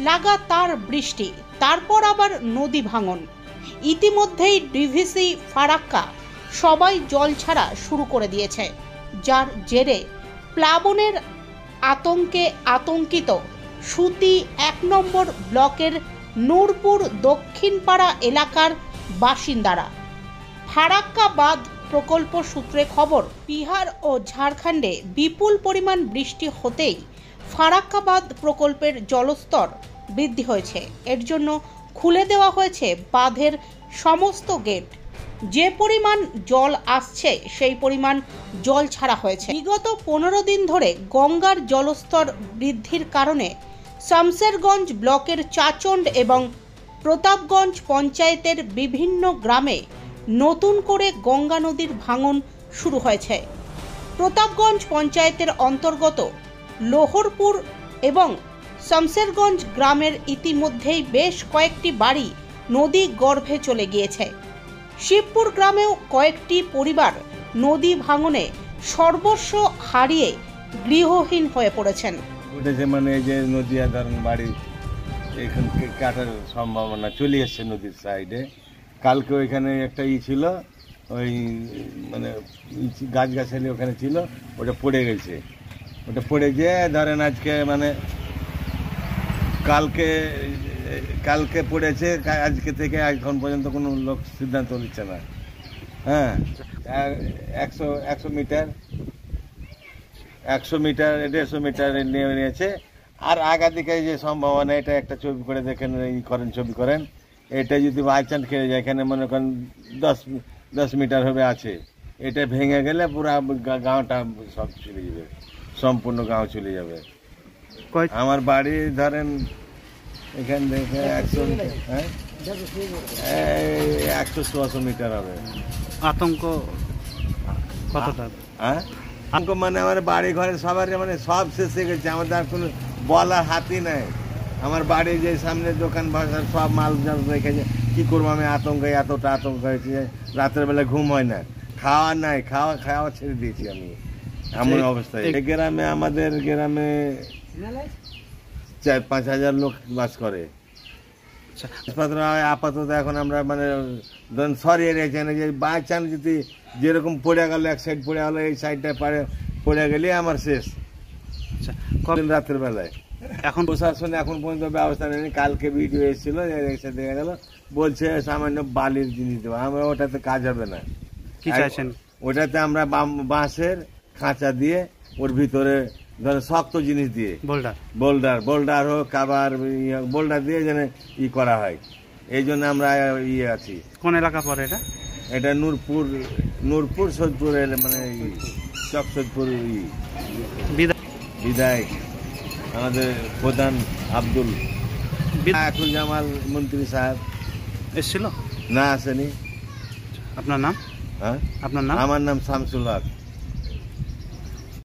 লাগাতার বৃষ্টি, তারপর আবার নদী ভাঙন। ইতিমধ্যেই ডিভিসি ফারাক্কা সবাই জল ছাড়া শুরু করে দিয়েছে, যার জেরে প্লাবনের আতঙ্কে আতঙ্কিত সুতি ১ নম্বর ব্লকের নূরপুর দক্ষিণপাড়া এলাকার বাসিন্দারা। ফারাক্কা বাঁধ প্রকল্প সূত্রে খবর, বিহার ও ঝাড়খণ্ডে বিপুল পরিমাণ বৃষ্টি হতেই ফারাক্কা বাঁধ প্রকল্পের জলস্তর বৃদ্ধি হয়েছে। এর জন্য খুলে দেওয়া হয়েছে বাঁধের সমস্ত গেট। যে পরিমাণ জল আসছে সেই পরিমাণ জল ছাড়া হয়েছে। বিগত 15 দিন ধরে গঙ্গার জলস্তর বৃদ্ধির কারণে শামসেরগঞ্জ ব্লকের চাচণ্ড এবং প্রতাপগঞ্জ পঞ্চায়েতের বিভিন্ন গ্রামে নতুন করে গঙ্গা নদীর ভাঙন শুরু হয়েছে। প্রতাপগঞ্জ পঞ্চায়েতের অন্তর্গত লোহরপুর এবং শামসেরগঞ্জ গ্রামের ইতিমধ্যেই বেশ কয়েকটি বাড়ি নদী গর্ভে চলে গিয়েছে। শিবপুর গ্রামেও কয়েকটি পরিবার নদী ভাঙনে সর্বস্ব হারিয়ে গৃহহীন হয়ে পড়েছেন। মানে এই যে নদী ধরেন বাড়ি এখান থেকে কাটার সম্ভাবনা চলে এসছে নদীর সাইডে। কালকে ওইখানে একটা ছিল, ওই মানে গাছগাছালি ওখানে ছিল, ওটা পড়ে গেছে। ওটা পড়ে গিয়ে ধরেন আজকে মানে কালকে পড়েছে, আজকে থেকে এখন পর্যন্ত কোনো লোক সিদ্ধান্ত নিচ্ছে না। হ্যাঁ, 100 মিটার 150 মিটার নিয়েছে। আর আগাদিকে যে সম্ভাবনা, এটা একটা ছবি করে দেখেন, ছবি করেন। এটা যদি বাই চান্স খেয়ে যায়, এখানে মনে করেন 10 মিটার হবে আছে, এটা ভেঙে গেলে পুরো গাঁওটা সব চলে যাবে, সম্পূর্ণ গাঁও চলে যাবে। আমার বাড়ি ধরেন এখান থেকে 100 মিটার, হ্যাঁ 100-100 মিটার হবে। আতঙ্ক কতটা? হ্যাঁ, আতঙ্ক মানে আমার বাড়ি ঘরের সবার মানে সব শেষ হয়ে গেছে, আমাদের আর কোনো বলার হাতই নাই। আমার বাড়ি যে সামনে দোকান বাজার সব মাল রেখেছে, কী করবো আমি, এতটা আতঙ্ক হয়েছে, রাতের বেলা ঘুম হয় না, খাওয়া নাই, খাওয়া ছেড়ে দিয়েছি আমি, এমন অবস্থায়। এই গ্রামে, আমাদের গ্রামে 4-5 হাজার লোক বাস করে। আপাতত এখন আমরা মানে সরিয়ে রেখেছি, যে বাই চান্স যদি যেরকম পড়ে গেল, এক সাইড পড়ে গেলো, এই সাইডটা পড়ে গেলে আমার শেষ। রাতের বেলায় এখন প্রশাসন এখন পর্যন্ত ব্যবস্থা নেই। কালকে ভিডিও এসেছিল, এসে দেখা গেল বলছে সামান্য বালির জিনিস দেবো, আমরা ওটাতে কাজ হবে না। কি চাইছেন? ওটাতে আমরা বাঁশের খাঁচা দিয়ে ওর ভিতরে ধরো শক্ত জিনিস দিয়ে বোল্ডার হোক, আবার বোল্ডার দিয়ে যেন করা হয়। এই জন্য আমরা আছি। কোন এলাকা পরে এটা? এটা নূরপুর সৈয়দপুর, মানে চক সৈয়দপুর বিধায়ক আমাদের প্রধান আব্দুল জামাল মন্ত্রী সাহেব এসেছিল? না, আসেনি। আপনার নাম? হ্যাঁ, আপনার নাম? আমার নাম শামসুল হক।